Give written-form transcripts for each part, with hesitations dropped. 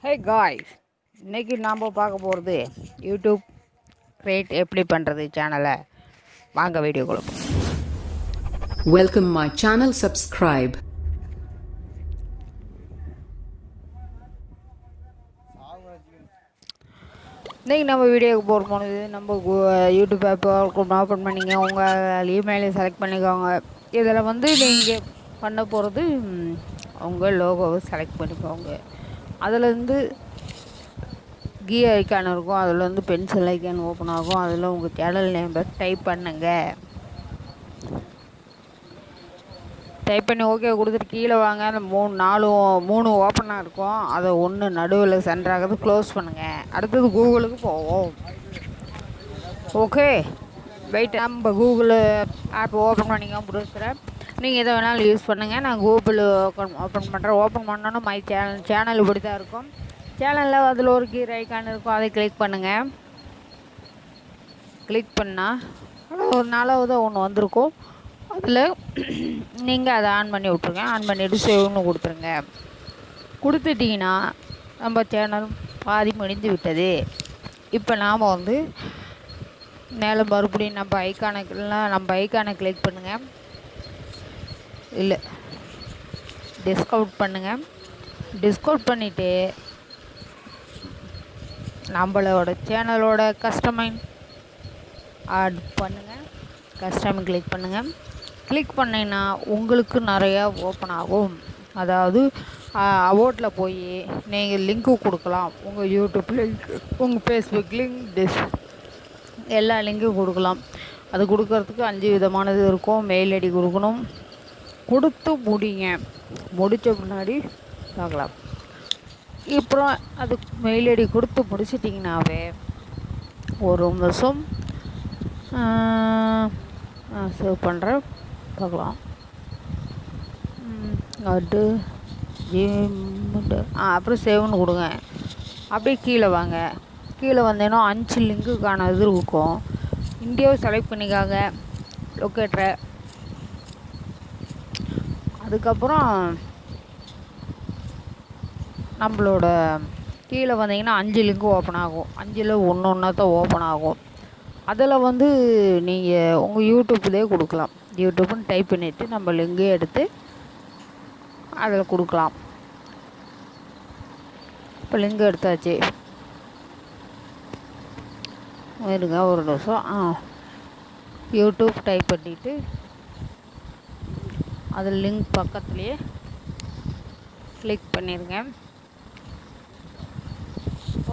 Hey guys, இன்னைக்கு நாம் பார்க்க போகிறது யூடியூப் கிரியேட் எப்படி பண்ணுறது சேனலை. வாங்க வீடியோக்குள்ள போகலாம். Welcome my channel, subscribe. இன்றைக்கி நம்ம வீடியோக்கு போகிறது நம்ம யூடியூப் ஆப் ஓப்பன் பண்ணிங்க, உங்கள் இமெயிலை செலக்ட் பண்ணிக்கோங்க. இதில் வந்து நீங்கள் பண்ண போகிறது உங்கள் லோகோவை செலக்ட் பண்ணிக்கோங்க. அதிலேருந்து கீ ஐக்கான் இருக்கும், அதில் வந்து பென்சில் ஐக்கான் ஓப்பன் ஆகும். அதில் உங்கள் சேனல் நேம்பர் டைப் பண்ணுங்க. டைப் பண்ணி ஓகே கொடுத்துட்டு கீழே வாங்க. அந்த மூணு ஓப்பனாக இருக்கும், அதை ஒன்று நடுவில் சென்டராகிறது க்ளோஸ் பண்ணுங்கள். அடுத்தது கூகுளுக்கு போவோம். ஓகே வெயிட், நம்ம கூகுள் ஆப் ஓப்பன் பண்ணிக்க ப்ரௌசரை நீங்கள் எதை வேணாலும் யூஸ் பண்ணுங்கள். நான் கூகுள் ஓப்பன் பண்ணுறேன். ஓப்பன் பண்ணோன்னா மை சேனல் இப்படி தான் இருக்கும். சேனலில் அதில் ஒரு கீர் ஐக்கான் இருக்கும், அதை கிளிக் பண்ணுங்கள். கிளிக் பண்ணால் ஒரு நாலாவது ஒன்று வந்திருக்கும், அதில் நீங்கள் அதை ஆன் பண்ணி விட்ருங்க. ஆன் பண்ணிவிட்டு சேவ்னு கொடுத்துருங்க. கொடுத்துட்டிங்கன்னா நம்ம சேனல் பாதி முடிந்து விட்டது. இப்போ நாம் வந்து மேலே மறுபடியும் நம்ம ஐக்கானை கிளிக் பண்ணுங்கள். இல்லை, டிஸ்கவுண்ட் பண்ணுங்கள். டிஸ்கவுண்ட் பண்ணிவிட்டு நம்மளோட சேனலோட கஸ்டமைன் ஆட் பண்ணுங்கள். கஸ்டமைன் கிளிக் பண்ணுங்கள். கிளிக் பண்ணிங்கன்னா உங்களுக்கு நிறையா ஓப்பன் ஆகும். அதாவது அவோட்டில் போய் நீங்கள் லிங்க்கு கொடுக்கலாம். உங்கள் யூடியூப் லிங்க், உங்கள் ஃபேஸ்புக் லிங்க், எல்லா லிங்க்கும் கொடுக்கலாம். அது கொடுக்கறதுக்கு 5 விதமானது இருக்கும். மெயில் ஐடி கொடுக்கணும். கொடுத்து முடித்த முன்னாடி பார்க்கலாம். அப்புறம் அது மெயில் ஐடி கொடுத்து முடிச்சிட்டிங்கனாவே ஒரு நிமிஷம் சேவ் பண்ணுறேன், பார்க்கலாம். அது அப்புறம் சேவ்னு கொடுங்க. அப்படியே கீழே வாங்க. கீழே வந்தேன்னா 5 லிங்க்குக்கான இது இருக்கும். இந்தியாவை செலக்ட் பண்ணிக்காங்க, லொக்கேட்டரை. அதுக்கப்புறம் நம்மளோட கீழே வந்தீங்கன்னா 5 லிங்க்கு ஓப்பன் ஆகும். 5ல் ஒன்றா தான் ஓப்பன் ஆகும். அதில் வந்து நீங்கள் உங்கள் யூடியூப்லேயே கொடுக்கலாம். யூடியூப்னு டைப் பண்ணிவிட்டு நம்ம லிங்கே எடுத்து அதில் கொடுக்கலாம். இப்போ லிங்க் எடுத்தாச்சு. இருங்க ஒரு நிமிஷம். யூடியூப் டைப் பண்ணிவிட்டு அதில் லிங்க் பக்கத்துலேயே கிளிக் பண்ணிடுங்க.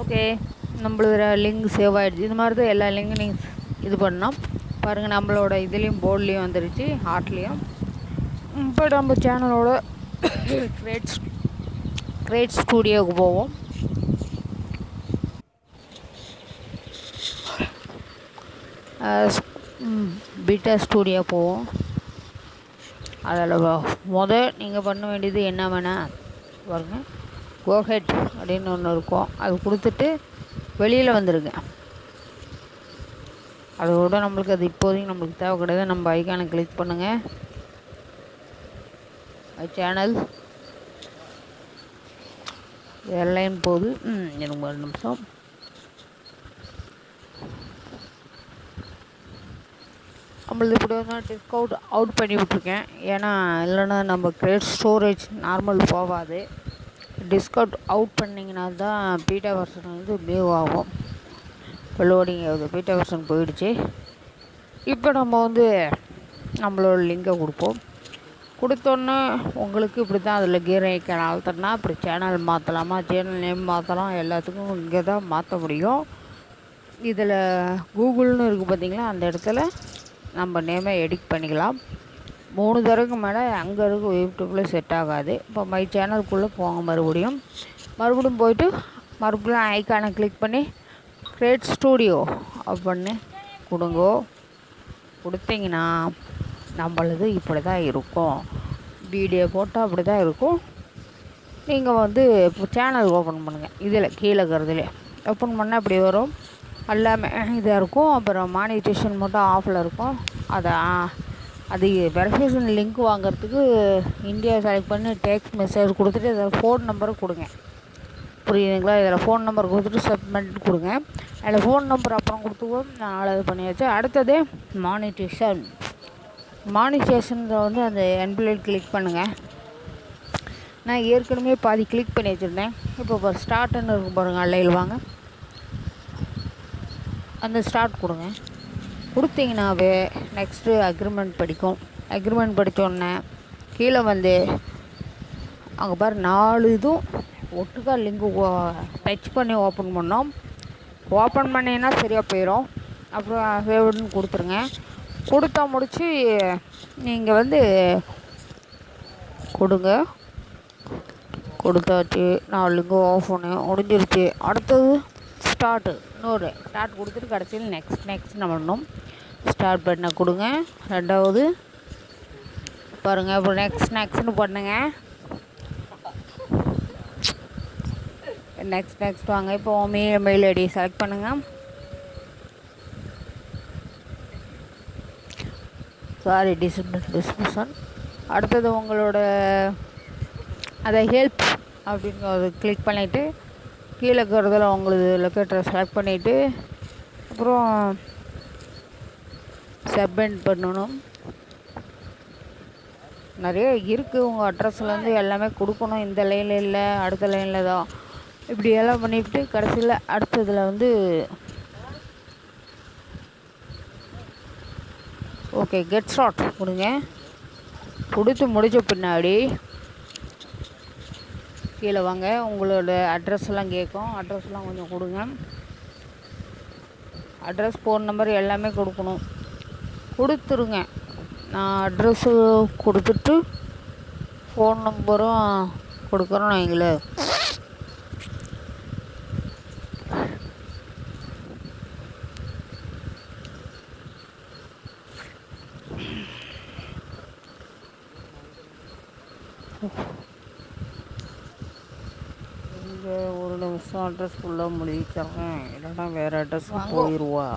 ஓகே, நம்மளோட லிங்க் சேவ் ஆகிடுச்சு. இது மாதிரி தான் எல்லா லிங்கும் நீங்கள் இது பண்ணோம். பாருங்கள், நம்மளோட இதுலேயும் போர்ட்லேயும் வந்துடுச்சு, ஹார்ட்லேயும். இப்போ நம்ம சேனலோட கிரியேட் ஸ்டூடியோவுக்கு போவோம். பீட்டா ஸ்டூடியோ போவோம். அதில் நீங்கள் பண்ண வேண்டியது என்ன வேணால் பாருங்கள், கோஹெட் அப்படின்னு ஒன்று இருக்கும், அது கொடுத்துட்டு வெளியில் வந்துடுங்க. அதோட நம்மளுக்கு அது இப்போதைக்கு நம்மளுக்கு தேவை கிடையாது. நம்ம ஐக்கானை கிளிக் பண்ணுங்கள். சேனல் எல்லாம் போகுது. எனக்கு ஒரு நிமிஷம். நம்மளது இப்படி வந்து டிஸ்கவுண்ட் அவுட் பண்ணி விட்ருக்கேன். ஏன்னா இல்லைன்னா நம்ம கிரியேட் ஸ்டோரேஜ் நார்மல் போகாது. டிஸ்கவுண்ட் அவுட் பண்ணிங்கன்னா தான் பீட்டா வெர்ஷன் வந்து மூவ் ஆகும். இப்போ லோடிங் ஆகுது. பீட்டா வெர்ஷன் போயிடுச்சு. இப்போ நம்ம வந்து நம்மளோட லிங்கை கொடுப்போம். கொடுத்தோன்னே உங்களுக்கு இப்படி தான் அதில் கீர் ஐக்கான் அழுத்தனா இப்படி சேனல் மாற்றலாமா, சேனல் நேம் மாற்றலாம், எல்லாத்துக்கும் இங்கே தான் மாற்ற முடியும். இதில் கூகுள்னு இருக்குது பார்த்தீங்களா, அந்த இடத்துல நம்ம நேமை எடிட் பண்ணிக்கலாம். 3 தடவைக்கு மேலே அங்கே இருக்க யூடியூப்பில் செட் ஆகாது. இப்போ மை சேனலுக்குள்ளே போங்க. மறுபடியும் போயிட்டு மறுபடியும் ஐக்கானை கிளிக் பண்ணி கிரியேட் ஸ்டூடியோ அப்படின்னு கொடுங்கோ. கொடுத்தீங்கன்னா நம்மளது இப்படி தான் இருக்கும். வீடியோ போட்டால் அப்படி தான் இருக்கும். நீங்கள் வந்து இப்போ சேனல் ஓப்பன் பண்ணுங்கள். இதில் கீழே இருக்கிறதுலே ஓப்பன் பண்ணால் இப்படி வரும். எல்லாமே இதாக இருக்கும். அப்புறம் மானிட்டேஷன் மட்டும் ஆஃபில் இருக்கும். அது வெரிஃபிகேஷன் லிங்க் வாங்கிறதுக்கு இந்தியா செலக்ட் பண்ணி டெக்ஸ்ட் மெசேஜ் கொடுத்துட்டு அதில் ஃபோன் நம்பரை கொடுங்க. புரியுதுங்களா? இதில் ஃபோன் நம்பர் கொடுத்துட்டு சப்மிட் கொடுங்க. அதில் ஃபோன் நம்பர் அப்புறம் கொடுத்துக்குவோம். நான் இது பண்ணியாச்சு. அடுத்தது மானிட்டேஷன். மானிட்டேஷனில் வந்து அந்த என்பிளேட் கிளிக் பண்ணுங்கள். நான் ஏற்கனவே பாதி கிளிக் பண்ணி வச்சுருந்தேன். இப்போ ஸ்டார்ட்னு இருக்கும் பாருங்கள், அல்லையில் வாங்க, அந்த ஸ்டார்ட் கொடுங்க. கொடுத்தீங்கன்னாவே நெக்ஸ்ட்டு அக்ரிமெண்ட் படிக்கும். அக்ரிமெண்ட் படித்தோடனே கீழே வந்து அங்கே பாரு 4 இதுவும் ஒட்டுக்கா லிங்கு டச் பண்ணி ஓப்பன் பண்ணோம். ஓப்பன் பண்ணிங்கன்னா சரியாக போயிடும். அப்புறம் சேவ்டுன்னு கொடுத்துருங்க. கொடுத்தா முடித்து நீங்கள் வந்து கொடுங்க. கொடுத்தாச்சு. 4 லிங்கும் ஆஃப் பண்ணி முடிஞ்சிருச்சு. அடுத்தது ஸ்டார்ட்டு. இன்னொரு ஸ்டார்ட் கொடுத்துட்டு கடைசியில் நெக்ஸ்ட் நம்ம பண்ணணும். ஸ்டார்ட் பண்ண கொடுங்க. ரெண்டாவது பாருங்கள், இப்போ நெக்ஸ்ட்னு பண்ணுங்க. நெக்ஸ்ட் வாங்க. இப்போ மெயில் ஐடி செலக்ட் பண்ணுங்கள். Sorry, description. அடுத்தது உங்களோட அதை ஹெல்ப் அப்படிங்கிறத கிளிக் பண்ணிவிட்டு கீழே இருக்கிறதுல உங்களுக்கு லொக்கேட்டரை செலக்ட் பண்ணிவிட்டு அப்புறம் சப்மிட் பண்ணணும். நிறைய இருக்குது. உங்கள் அட்ரஸ்லேருந்து எல்லாமே கொடுக்கணும். இந்த லைனில் இல்லை, அடுத்த லைனில் தான், இப்படி எல்லாம் பண்ணிவிட்டு கடைசியில் அடுத்ததில் வந்து ஓகே கெட் ஸ்டார்ட் கொடுங்க. கொடுத்து முடித்த பின்னாடி கீழே வாங்க. உங்களோட அட்ரஸ்லாம் கேட்கும். அட்ரஸ்லாம் கொஞ்சம் கொடுங்க. அட்ரஸ், ஃபோன் நம்பர் எல்லாமே கொடுக்கணும். கொடுத்துருங்க. நான் அட்ரஸ்ஸு கொடுத்துட்டு ஃபோன் நம்பரும் கொடுக்குறோம். நீங்களே இங்கே ஒரு நிமிஷம் அட்ரஸ்க்குள்ளே முடிச்சிட்றேன், இல்லைன்னா வேறு அட்ரஸ்க்கு போயிடுவா.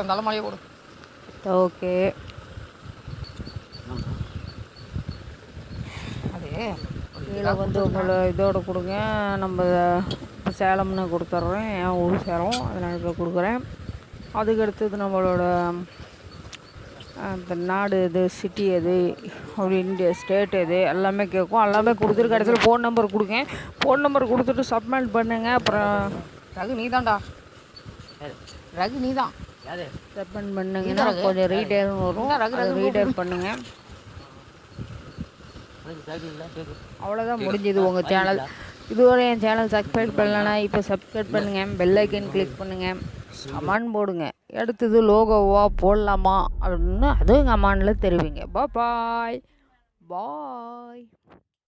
தலைமலையை கொடு. ஓகே, கீழே வந்து உங்களை இதோட கொடுங்க. நம்ம சேலம்னு கொடுத்துட்றேன். என் ஊர் சேலம், அதனால் இப்போ கொடுக்குறேன். அதுக்கு அடுத்தது நம்மளோட அந்த நாடு எது, சிட்டி எது, அப்படி இந்தியா ஸ்டேட் எது, எல்லாமே கேட்கும். எல்லாமே கொடுத்துட்டு கடைசியில் ஃபோன் நம்பர் கொடுங்க. ஃபோன் நம்பர் கொடுத்துட்டு சப்மிட் பண்ணுங்க. அப்புறம் ரகு நீ தான்டா, ரகு நீ தான் சப்மிட் பண்ணுங்கன்னா கொஞ்சம் ரீடைல் வரும். ரீடைல் பண்ணுங்க. அவ்வளோதான், முடிஞ்சது உங்கள் சேனல். இதுவரை என் சேனல் சப்ஸ்கிரைப் பண்ணலன்னா இப்போ சப்ஸ்கிரைப் பண்ணுங்கள். பெல் ஐக்கன் கிளிக் பண்ணுங்கள். கமெண்ட் போடுங்க. அடுத்தது லோகோவாக போடலாமா அப்படின்னு அதுவும் கமெண்டில் தெரிவிங்க. பாய் பாய்.